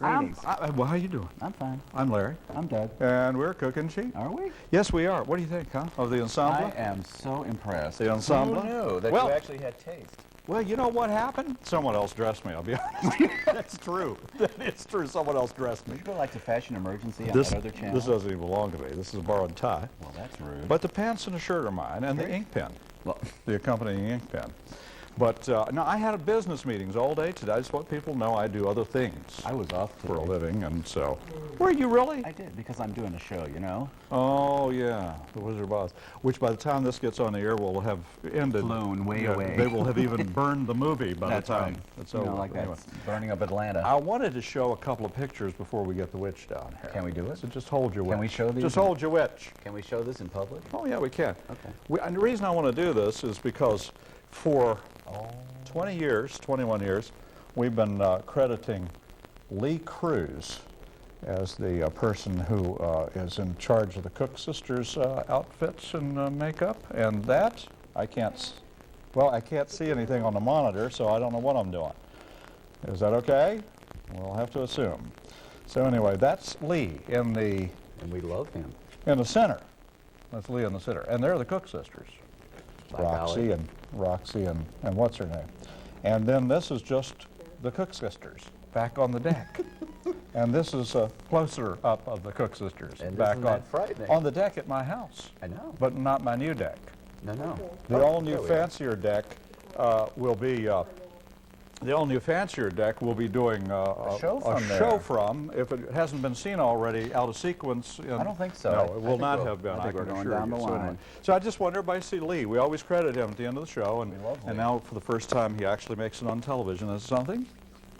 Greetings. Well, how you doing? I'm fine. I'm Larry. I'm Doug. And we're Cookin Sheep. Are we? Yes, we are. What do you think, huh? Of the ensemble? I am so impressed. The ensemble? Who knew that Well, you actually had taste? Well, you know what happened? Someone else dressed me, I'll be honest. That's true. That is true. Someone else dressed me. Would you go like to Fashion Emergency on This, that other channel? this doesn't even belong to me. This is a borrowed tie. Well, that's rude. But the pants and the shirt are mine, and the ink pen, Well, the accompanying ink pen. But no, I had business meetings all day today. I just want people to know I do other things I was off for a today. living, and so. Were you really? I did, because I'm doing a show, you know? Oh, yeah, The Wizard of Oz, which by the time this gets on the air will have ended. Flown way away. They will have even burned the movie by That's the time right. it's You over. know, like Anyway. that's burning up Atlanta. I wanted to show a couple of pictures before we get the witch down here. Can we do it? So just hold your witch. Can we show these? Just hold your witch. Can we show this in public? Oh, yeah, we can. Okay. And the reason I want to do this is because for 20 years, 21 years, we've been crediting Lee Cruz as the person who is in charge of the Cook sisters' outfits and makeup. And that, I can't see anything on the monitor, so I don't know what I'm doing. Is that okay? We'll have to assume. So anyway, that's Lee in the And we love him. center. That's Lee in the center. And they're the Cook sisters. By Roxy and what's her name. And then this is just the Cook sisters back on the deck. And this is a closer up of the Cook sisters And back isn't that frightening? on the deck at my house. I know. But not my new deck. No. The Oh, all new there we are. fancier deck will be doing a show from there. if it hasn't been seen already, out of sequence. I don't think so. No, I it will think not we'll- have been. I think we're can going assure down you. the So anyway. line. So I just want everybody to see Lee. We always credit him at the end of the show, and We love Lee. now for the first time he actually makes it on television. Is something?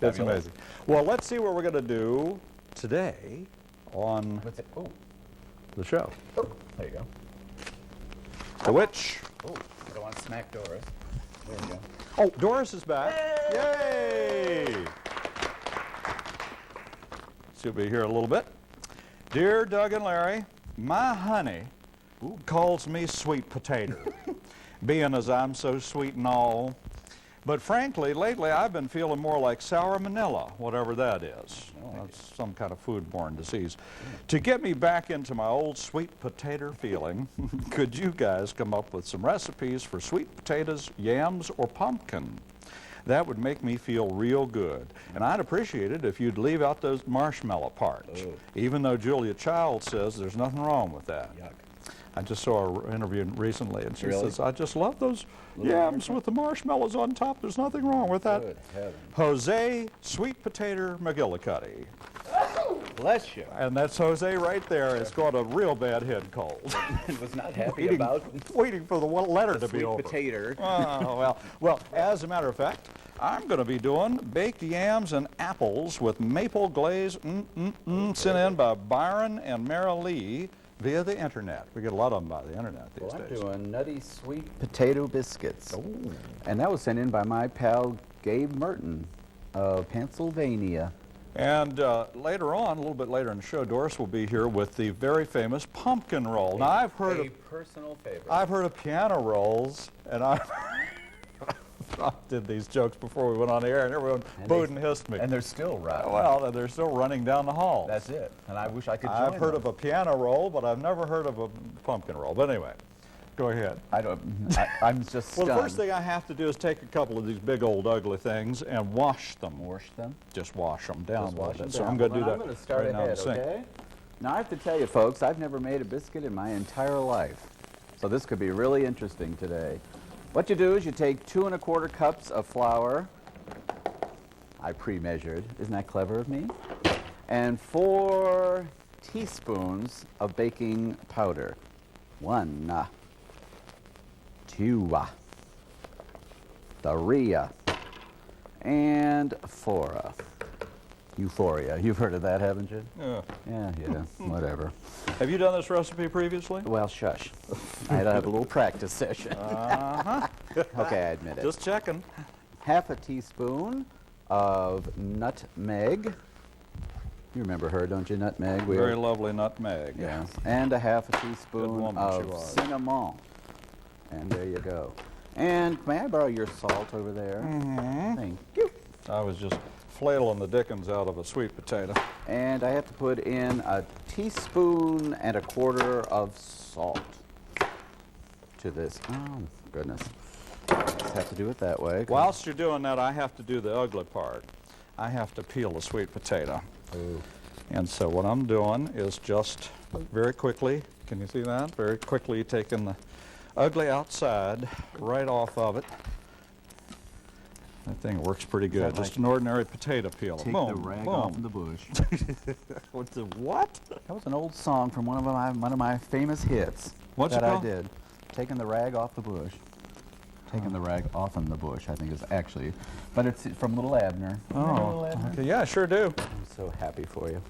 That's Fabulous. amazing. Well, let's see what we're going to do today on What's it? Oh, the show. there you go. The Witch. Oh, I don't want to smack Doris. There you go. Oh, Doris is back. Yay! She'll be here a little bit. Dear Doug and Larry, my honey calls me Sweet Potater, being as I'm so sweet and all. But frankly, lately I've been feeling more like sour manila, whatever that is. That's some kind of foodborne disease. To get me back into my old sweet potato feeling, could you guys come up with some recipes for sweet potatoes, yams, or pumpkin? That would make me feel real good. And I'd appreciate it if you'd leave out those marshmallow parts, even though Julia Child says there's nothing wrong with that. Yuck. I just saw her interview recently, and she Really? says, I just love those Little yams marshmallow- with the marshmallows on top. There's nothing wrong with that. Good heavens. Jose Sweet Potato McGillicuddy. Bless you. And that's Jose right there. It's got a real bad head cold. Was not happy about waiting for the letter to sweet be over. potato. Oh, well, as a matter of fact, I'm going to be doing baked yams and apples with maple glaze sent in by Byron and Mara Lee via the internet. We get a lot of them by the internet these Well, I'm days. doing Nutty sweet potato biscuits. And that was sent in by my pal Gabe Merton of Pennsylvania. And later on, a little bit later in the show, Doris will be here with the very famous pumpkin roll. Now, I've heard a personal favorite. of piano rolls, and I did these jokes before we went on the air, and everyone booed and hissed me. And they're still right. Well, they're still running down the hall. That's it. And I wish I could join I've heard them. of a piano roll, but I've never heard of a pumpkin roll. But anyway, go ahead. I'm just Well, stunned. the first thing I have to do is take a couple of these big old ugly things and wash them. Wash them. Just wash them down Just a little wash them bit. So down. I'm going to do Well, that I'm going to start right now in ahead, the sink. okay? Now, I have to tell you, folks, I've never made a biscuit in my entire life. So this could be really interesting today. What you do is you take 2 1/4 cups of flour. I pre-measured. Isn't that clever of me? And 4 teaspoons of baking powder. 1, 2, 3, and 4. Euphoria. You've heard of that, haven't you? Yeah. Yeah, whatever. Have you done this recipe previously? Well, shush. I had to have a little practice session. Okay, I admit it. Just checking. 1/2 teaspoon of nutmeg. You remember her, don't you, Nutmeg? Very lovely nutmeg. Yeah. And 1/2 Good teaspoon woman she of was. cinnamon. And there you go. And may I borrow your salt over there? Mm-hmm. Thank you. I was just flailing the dickens out of a sweet potato. And I have to put in a teaspoon and a quarter of salt to this. Oh, goodness. Just have to do it that way. Whilst you're doing that, I have to do the ugly part. I have to peel the sweet potato. Ooh. And so what I'm doing is just very quickly, can you see that? Very quickly taking the ugly outside right off of it. That thing works pretty good. Just an ordinary potato peel. Take Boom, the rag boom. off the bush. What's the what? That was an old song from one of my famous hits. What's it that I called? did. Taking the rag off the bush. Taking the rag off in the bush, I think is actually, but it's from Little Abner. Remember Little Abner? Okay, yeah, sure do. I'm so happy for you.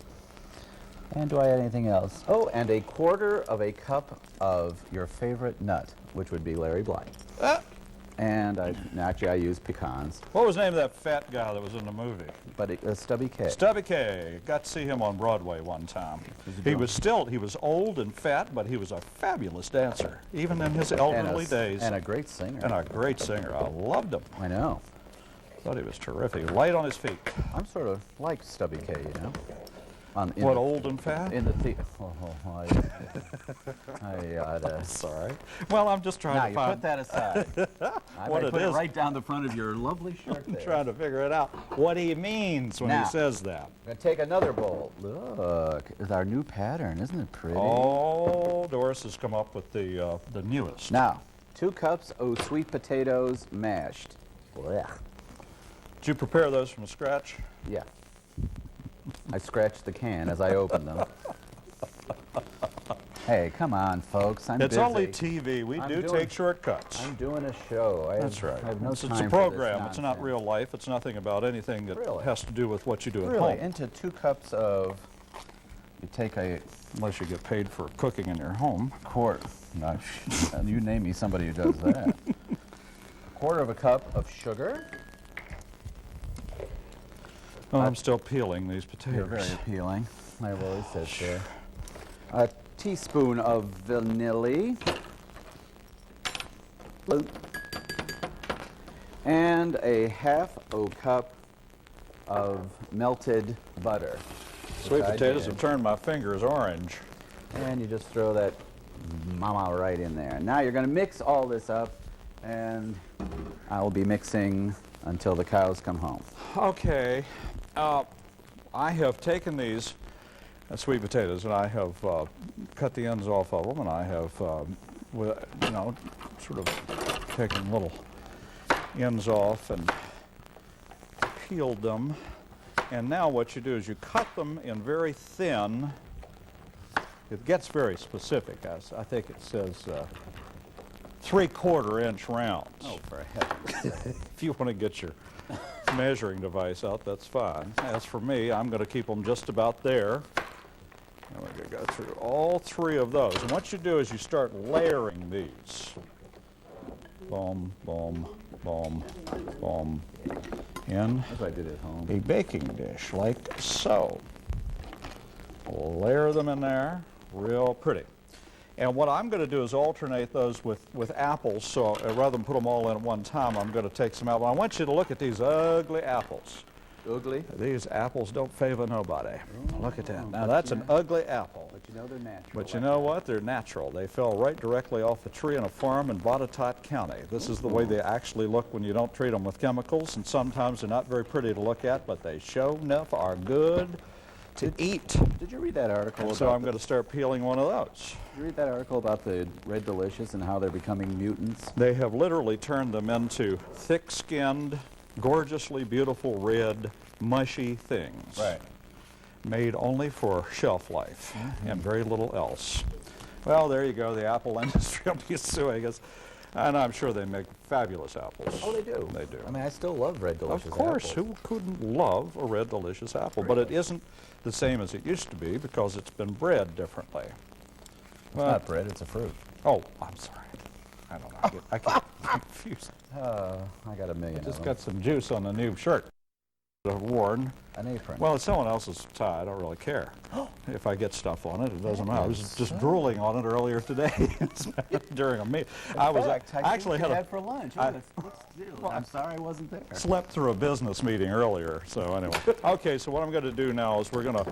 And do I add anything else? Oh, and a quarter of a cup of your favorite nut, which would be Larry Blythe. And actually I use pecans, What was the name of that fat guy that was in the movie? but Stubby K. Stubby K. Got to see him on Broadway one time. He was old and fat, but he was a fabulous dancer, even in his elderly days. And a great singer. And a great singer. I loved him. I know. Thought he was terrific. He was light on his feet. I'm sort of like Stubby K, you know. What, old and fat? In the theater. I oughta. Sorry. Well, I'm just trying Now to you find put that aside. I what might it put it is. right down the front of your lovely shirt there. trying to figure it out. What he means when Now. he says that. I'm going to take another bowl. Look, it's our new pattern. Isn't it pretty? Oh, Doris has come up with the newest. Now, 2 cups of sweet potatoes mashed. Blech. Did you prepare those from scratch? Yeah. I scratched the can as I opened them. Hey, come on, folks. I'm It's busy. only TV. We I'm do doing- take shortcuts. I'm doing a show. That's right. I have no It's time a for this program. It's not nonsense. real life. It's nothing about anything that Really? has to do with what you do at Really, home. into 2 cups of, you take a Unless you get paid for cooking in your home. quart. No, you name me somebody who does that. A quarter of a cup of sugar. Oh, I'm still peeling these You're potatoes. very appealing. I've always said so. A teaspoon of vanilla. Bloop. And a half a cup of melted butter. Sweet which I potatoes did. have turned my fingers orange. And you just throw that mama right in there. Now you're going to mix all this up, and I'll be mixing until the cows come home. Okay. I have taken these sweet potatoes and I have cut the ends off of them, and I have, sort of taken little ends off and peeled them. And now what you do is you cut them in very thin. It gets very specific. I think it says 3/4 inch rounds. Oh, for heaven's sake. If you want to get your measuring device out, that's fine. As for me, I'm going to keep them just about there. And we're going to go through all 3 of those. And what you do is you start layering these. Boom, boom, boom, boom. In As I did at home. a baking dish, like so. Layer them in there, real pretty. And what I'm going to do is alternate those with apples, so rather than put them all in at one time, I'm going to take some apples. I want you to look at these ugly apples. Ugly? These apples don't favor nobody. Look at that. Now but that's you an ugly apple. But you know they're natural. But you know what? They're natural. They fell right directly off the tree on a farm in Botetourt County. This is the way they actually look when you don't treat them with chemicals, and sometimes they're not very pretty to look at, but they sure enough are good to eat. Did you read that article And so I'm going to start peeling one of those. Did you read that article about the Red Delicious and how they're becoming mutants? They have literally turned them into thick-skinned, gorgeously beautiful red, mushy things. Right. Made only for shelf life and very little else. Well, there you go. The apple industry will be suing us. And I'm sure they make fabulous apples. Oh, they do. They do. I mean, I still love Red Delicious Of course, apples. who couldn't love a red delicious apple? But it isn't the same as it used to be because it's been bred differently. It's not bread, it's a fruit. Oh, I'm sorry. I don't know. I get confused. I got a million Just of them. got some juice on the new shirt. have worn. An apron. Well, it's someone else's tie. I don't really care. If I get stuff on it, it doesn't matter. I was just drooling on it earlier today during a meal. I actually had for lunch. Let's do. I'm sorry I wasn't there. Slept through a business meeting earlier. So anyway, okay. So what I'm going to do now is we're gonna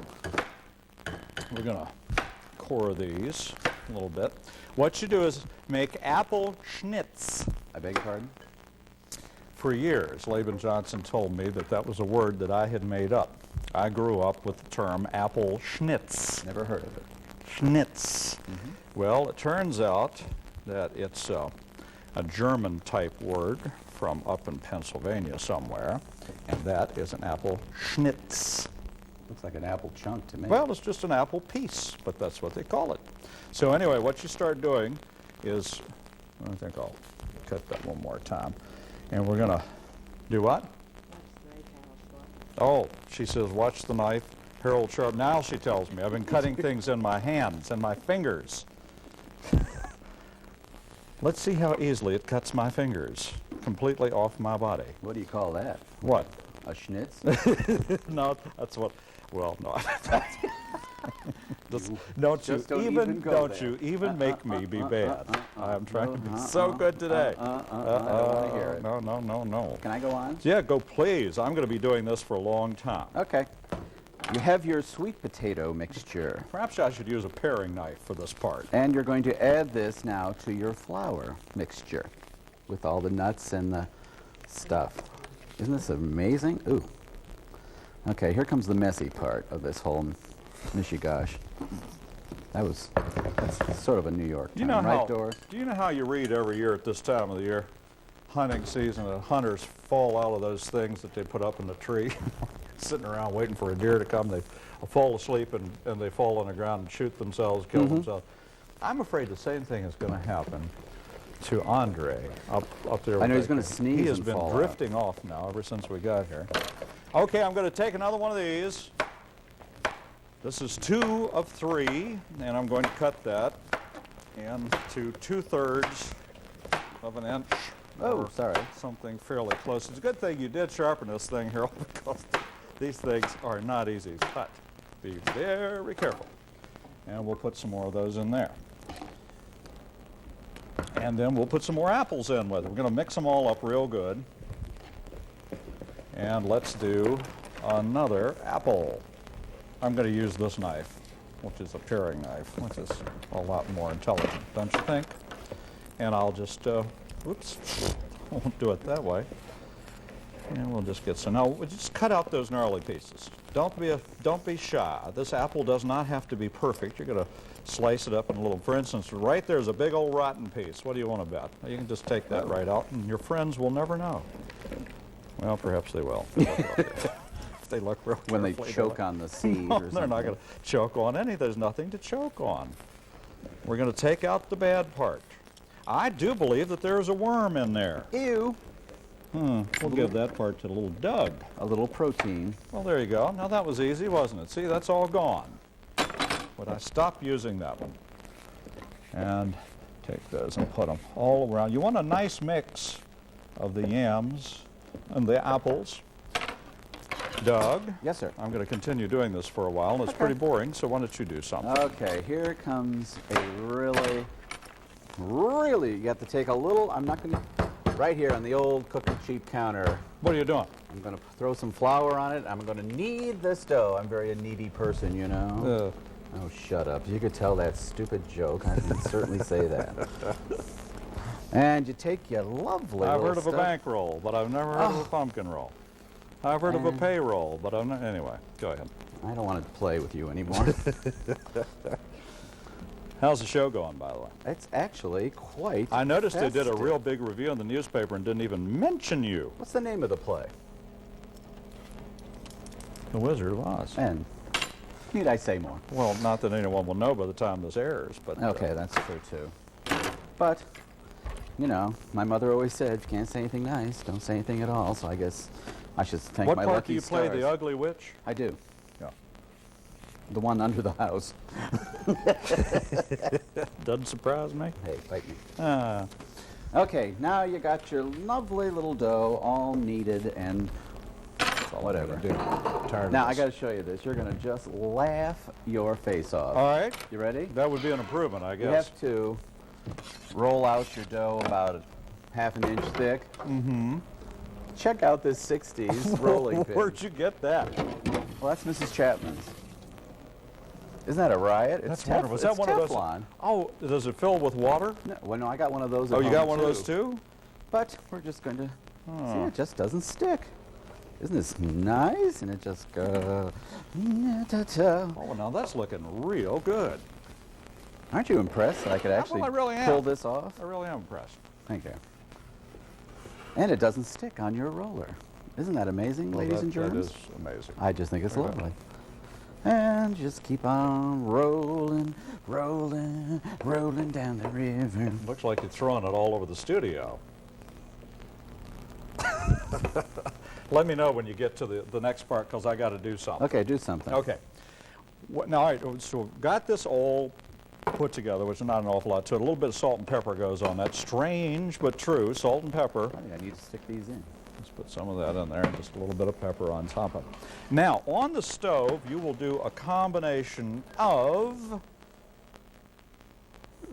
core these a little bit. What you do is make apple Schnitz. I beg your pardon? For years, Laban Johnson told me that that was a word that I had made up. I grew up with the term apple Schnitz. Never heard of it. Schnitz. Well, it turns out that it's a German type word from up in Pennsylvania somewhere, and that is an apple Schnitz. Looks like an apple chunk to me. Well, it's just an apple piece, but that's what they call it. So anyway, what you start doing is, I think I'll cut that one more time. And we're going to do what? Oh, she says, watch the knife, Harold Sharp. Now she tells me, I've been cutting things in my hands and my fingers. Let's see how easily it cuts my fingers completely off my body. What do you call that? What? A Schnitz? No, that's what, well, no. Don't you even make me be bad. I'm trying to be so good today. No. Can I go on? Yeah, go please. I'm going to be doing this for a long time. Okay. You have your sweet potato mixture. Perhaps I should use a paring knife for this part. And you're going to add this now to your flour mixture with all the nuts and the stuff. Isn't this amazing? Ooh. Okay, here comes the messy part of this whole mishigosh. That's sort of a New York term, right, Doris? Do you know how you read every year at this time of the year? Hunting season, the hunters fall out of those things that they put up in the tree, sitting around waiting for a deer to come. They fall asleep and they fall on the ground and shoot themselves, kill themselves. I'm afraid the same thing is going to happen to Andre up there. I know he's going to sneeze. He has been drifting off now ever since we got here. Okay, I'm going to take another one of these. This is 2 of 3, and I'm going to cut that into 2/3 of an inch. Oh, sorry. Something fairly close. It's a good thing you did sharpen this thing, Harold, because these things are not easy to cut. Be very careful. And we'll put some more of those in there. And then we'll put some more apples in with it. We're going to mix them all up real good. And let's do another apple. I'm going to use this knife, which is a paring knife, which is a lot more intelligent, don't you think? And I'll just, whoops, I won't do it that way. And we'll just get some. Now, we'll just cut out those gnarly pieces. Don't be shy. This apple does not have to be perfect. You're going to slice it up in a little. For instance, right there's a big old rotten piece. What do you want about? You can just take that right out, and your friends will never know. Well, perhaps they will. If they look real when they carefully, choke on the seed no, or something. they're not going to choke on any. There's nothing to choke on. We're going to take out the bad part. I do believe that there is a worm in there. Ew. We'll give that part to little Doug. A little protein. Well, there you go. Now that was easy, wasn't it? See, that's all gone. But I stopped using that one. And take those and put them all around. You want a nice mix of the yams and the apples. Doug? Yes, sir. I'm going to continue doing this for a while, and it's pretty boring, so why don't you do something? Okay, here comes a really, you have to take a little, I'm not going to, right here on the old Cookin cheap counter. What are you doing? I'm going to throw some flour on it. I'm going to knead this dough. I'm very a needy person, you know. Oh, shut up. You could tell that stupid joke. I can certainly say that. And you take your lovely I've little heard of a bankroll, but I've never heard of a pumpkin roll. I've heard of a payroll, but I'm not. Anyway, go ahead. I don't want to play with you anymore. How's the show going, by the way? It's actually quite I noticed they did a festive. real big review in the newspaper and didn't even mention you. What's the name of the play? The Wizard of Oz. And need I say more? Well, not that anyone will know by the time this airs, but... Okay, that's true, too. But, you know, my mother always said, if you can't say anything nice, don't say anything at all, so I guess I should thank what my part lucky do you play, stars. the ugly witch? I do. Yeah. The one under the house. Doesn't surprise me. Hey, bite me. Ah. Okay, now you got your lovely little dough all kneaded and That's all Whatever. I'm gonna do. Tired Now, of I this. got to show you this. You're going to just laugh your face off. All right. You ready? That would be an improvement, I You guess. have to roll out your dough about half an inch thick. Mm-hmm. Check out this 60s rolling pin. Where'd you get that? Well, that's Mrs. Chapman's. Isn't that a riot? That's It's wonderful. Is that it's one of those? Teflon. Oh, does it fill with water? No, well, no, I got one of those at Oh, you home, got one of those too? But we're just going to see, it just doesn't stick. Isn't this nice? And it just goes. Oh, now that's looking real good. Aren't you impressed that I could actually I really am. pull this off? I really am impressed. Thank you. And it doesn't stick on your roller. Isn't that amazing, ladies and That germs? is amazing. I just think it's Okay. lovely. And just keep on rolling, rolling, rolling down the river. Looks like you're throwing it all over the studio. Let me know when you get to the next part, because I got to do something. Okay, do something. Okay. Now, all right, so got this all put together, which is not an awful lot to it. A little bit of salt and pepper goes on that. Strange but true, salt and pepper. I think I need to stick these in. Let's put some of that in there, and just a little bit of pepper on top of it. Now, on the stove, you will do a combination of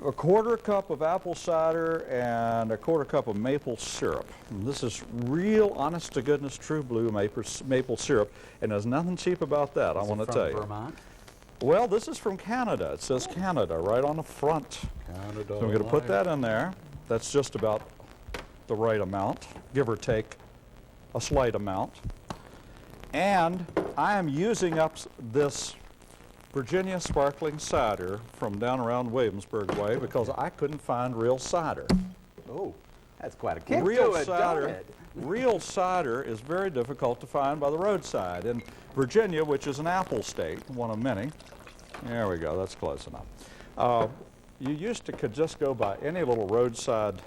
a quarter cup of apple cider and a quarter cup of maple syrup. And this is real, honest to goodness, true blue maple syrup, and there's nothing cheap about that, I want to tell you. Vermont? Well, this is from Canada. It says Canada right on the front. Canada. So we're going to put that in there. That's just about the right amount, give or take a slight amount. And I am using up this Virginia sparkling cider from down around Williamsburg way because I couldn't find real cider. Oh, that's quite a kick Real to it, cider, don't it? real cider is very difficult to find by the roadside. In Virginia, which is an apple state, one of many, there we go, that's close enough. You used to could just go by any little roadside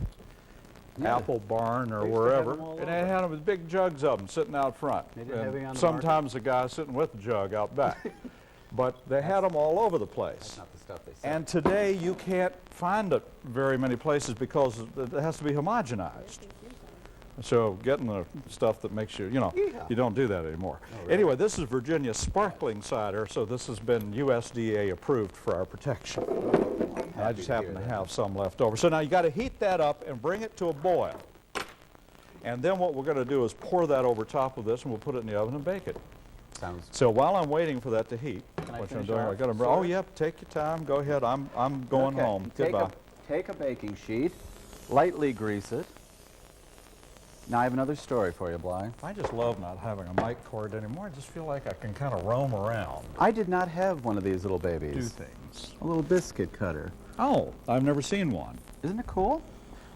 apple barn or They used to have wherever, them all and they had them with big jugs of them sitting out front. They didn't have any on And the sometimes the guy sitting with the jug out back. But they had them all over the place. That's not the stuff they sell. And today you can't find it very many places because it has to be homogenized. So getting the stuff that makes you, you know, Yeah. you don't do that anymore. really? Anyway, this is Virginia sparkling cider, so this has been USDA approved for our protection. And I just to happen hear to that. have some left over. So now you got to heat that up and bring it to a boil. And then what we're going to do is pour that over top of this, and we'll put it in the oven and bake it. Sounds. So while I'm waiting for that to heat, I which I'm finish doing, I off, got to. sir? Oh, yep. Take your time. Go ahead. I'm going Okay, home. Take Goodbye. take a baking sheet, lightly grease it. Now I have another story for you, Bly. I just love not having a mic cord anymore. I just feel like I can kind of roam around, I did not have one of these little do babies. things. A little biscuit cutter. Oh, I've never seen one. Isn't it cool?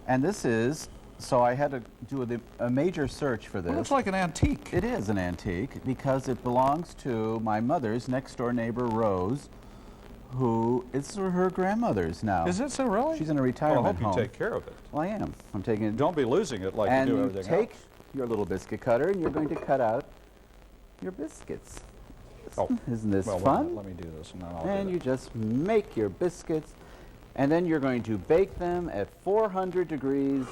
And this is, so I had to do a major search for It this. looks like an antique. It is an antique because it belongs to my mother's next door neighbor, Rose, who it's her grandmother's now. Is it so really? She's in a Well, I retirement hope you home. take care of it. Well, I am. I'm taking it. Don't be losing it like and you do you everything take else. your little biscuit cutter and you're going to cut out your biscuits. Oh, Isn't this well, wait a fun? minute, let me do this, and then I'll And do you that. just make your biscuits, and then you're going to bake them at 400 degrees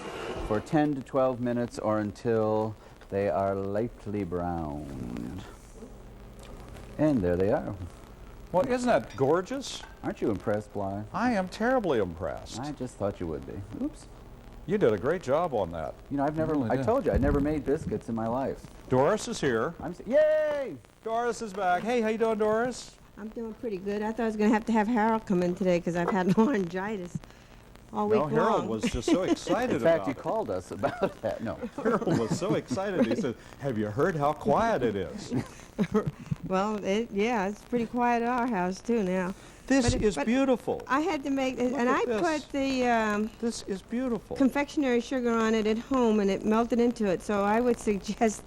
for 10 to 12 minutes or until they are lightly browned. And there they are. Well, isn't that gorgeous? Aren't you impressed, Bly? I am terribly impressed. I just thought you would be. Oops. You did a great job on that. You know, really I did. told you, I never made biscuits in my life. Doris is here. Yay! Doris is back. Hey, how you doing, Doris? I'm doing pretty good. I thought I was going to have Harold come in today because I've had laryngitis all week No, Harold long. was just so excited In fact, about you it. called us about that. No. Harold was so excited. He said, "Have you heard how quiet it is?" Well, yeah, it's pretty quiet at our house too now. This But is but beautiful. I had to make, and at I this. put the This is beautiful. confectionery sugar on it at home, and it melted into it. So I would suggest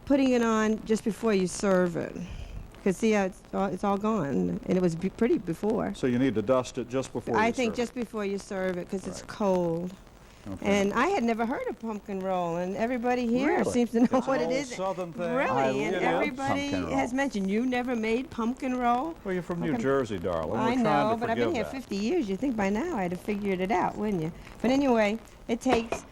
putting it on just before you serve it, because see how it's all gone, and it was pretty before. So you need to dust it just before I you think serve just before you serve it, because it's cold. it. Okay. And I had never heard of pumpkin roll, and everybody here Really? seems to know It's what an it old is. Southern thing. Really, and It is. everybody Pumpkin roll. has mentioned you never made pumpkin roll. Well, you're from New Okay. Jersey, darling. We're I trying know, to but I've been forgive here that. 50 years. You'd think by now I'd have figured it out, wouldn't you? But anyway, it takes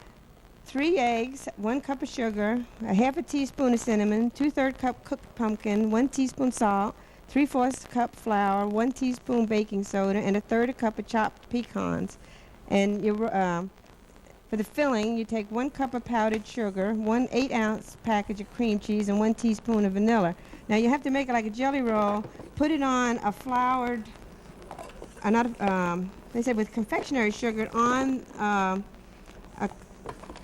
3 eggs, 1 cup of sugar, a half a teaspoon of cinnamon, 2/3 cup cooked pumpkin, 1 teaspoon salt, 3/4 cup flour, 1 teaspoon baking soda, and 1/3 cup of chopped pecans. And for the filling, you take 1 cup of powdered sugar, 1 8-ounce package of cream cheese, and 1 teaspoon of vanilla. Now you have to make it like a jelly roll. Put it on a floured, they said with confectionery sugar on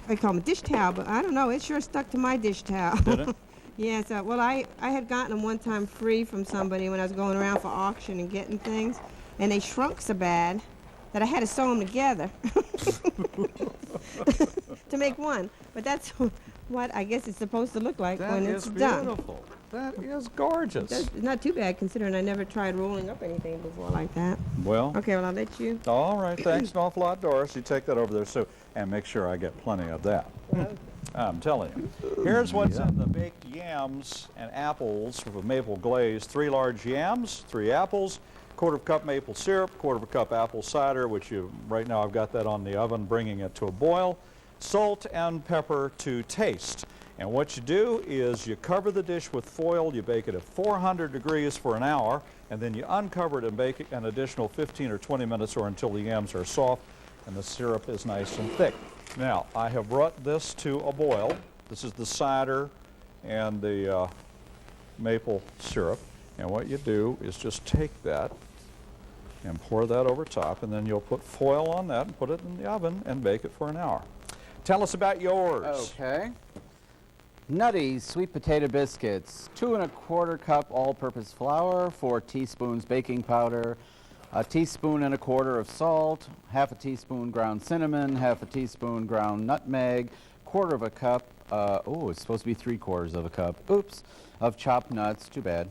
they call them a dish towel, but I don't know. It sure stuck to my dish towel. Did it? Yeah, so, well, I had gotten them one time free from somebody when I was going around for auction and getting things, and they shrunk so bad that I had to sew them together to make one. But that's what I guess it's supposed to look like when it's done. That is beautiful. That is gorgeous. That's not too bad considering I never tried rolling up anything before like that. Well, Okay, well, I'll let you. all right. Thanks an awful lot, Doris. You take that over there, and make sure I get plenty of that. I'm telling you. Here's what's in the baked yams and apples with a maple glaze. 3 large yams, 3 apples, 1/4 cup maple syrup, 1/4 cup apple cider, which right now I've got that on the oven, bringing it to a boil, salt and pepper to taste. And what you do is you cover the dish with foil, you bake it at 400 degrees for an hour, and then you uncover it and bake it an additional 15 or 20 minutes or until the yams are soft and the syrup is nice and thick. Now, I have brought this to a boil. This is the cider and the maple syrup. And what you do is just take that and pour that over top, and then you'll put foil on that and put it in the oven and bake it for an hour. Tell us about yours. Okay. Nutty sweet potato biscuits, 2 1/4 cup all-purpose flour, 4 teaspoons baking powder, 1.25 teaspoons of salt, 1/2 teaspoon ground cinnamon, 1/2 teaspoon ground nutmeg, 1/4 cup, it's supposed to be 3/4 cup, oops, of chopped nuts, too bad.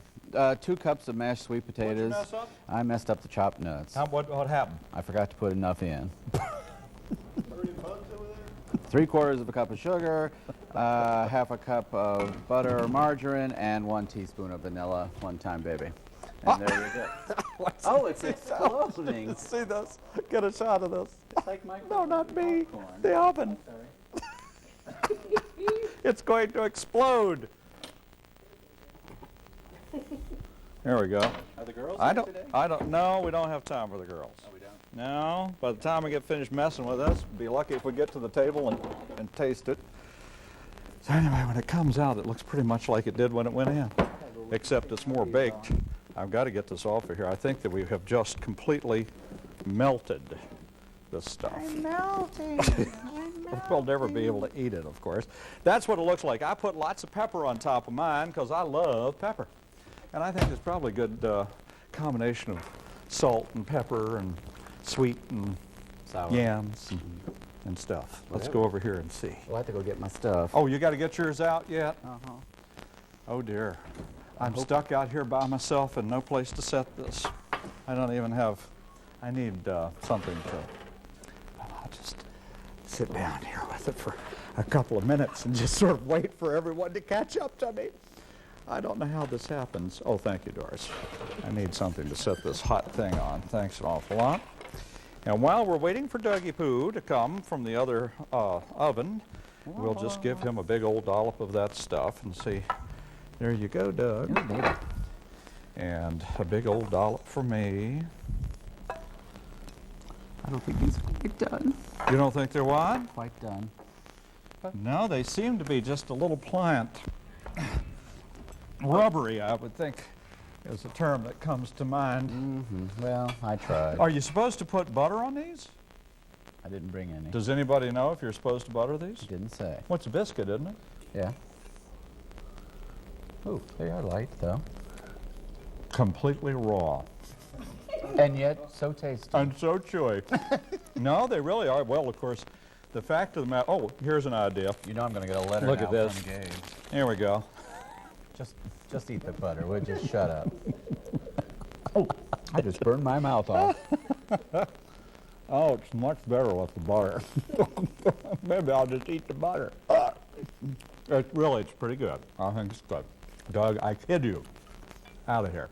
2 cups of mashed sweet potatoes. What'd you mess up? I messed up the chopped nuts. What happened? I forgot to put enough in. 30 bucks over there? 3/4 cup of sugar, 1/2 cup of butter or margarine, and 1 teaspoon of vanilla. One time, baby. And there you go. Oh, it's exploding. See this? Get a shot of this. It's like my No, not me. popcorn. The oven. Sorry. It's going to explode. There we go. Are the girls I here today? don't know. We don't have time for the girls. Oh, we don't. No. By the time we get finished messing with this, be lucky if we get to the table and taste it. So anyway, when it comes out, it looks pretty much like it did when it went in, except it's more baked. I've got to get this off of here. I think that we have just completely melted this stuff. I'm melting. We'll never be able to eat it, of course. That's what it looks like. I put lots of pepper on top of mine because I love pepper. And I think it's probably a good combination of salt and pepper and sweet and Sour. yams and stuff. Let's go over here and see. Well, I have to go get my stuff. Oh, you got to get yours out yet? Uh-huh. Oh, dear. I'm stuck out here by myself and no place to set this. I don't even have, I need something to, I'll just sit down here with it for a couple of minutes and just sort of wait for everyone to catch up to me. I don't know how this happens. Oh, thank you, Doris. I need something to set this hot thing on. Thanks an awful lot. And while we're waiting for Dougie Poo to come from the other oven, we'll just give him a big old dollop of that stuff and see. There you go, Doug. Oh, baby. And a big old dollop for me. I don't think these are quite done. You don't think they're what? Quite done. No, they seem to be just a little pliant. Rubbery, I would think, is a term that comes to mind. Mm-hmm. Well, I tried. Are you supposed to put butter on these? I didn't bring any. Does anybody know if you're supposed to butter these? Didn't say. What's a biscuit, isn't it? Yeah. Oh, they are light, though. Completely raw. And yet, so tasty. And so chewy. No, they really are. Well, of course, the fact of the matter, oh, here's an idea. You know I'm going to get a letter Look now at this. from Gabe. Here we go. Just eat the butter, would you? Shut up. Oh, I just burned my mouth off. Oh, it's much better with the butter. Maybe I'll just eat the butter. It's pretty good. I think it's good. Doug, I kid you. Out of here.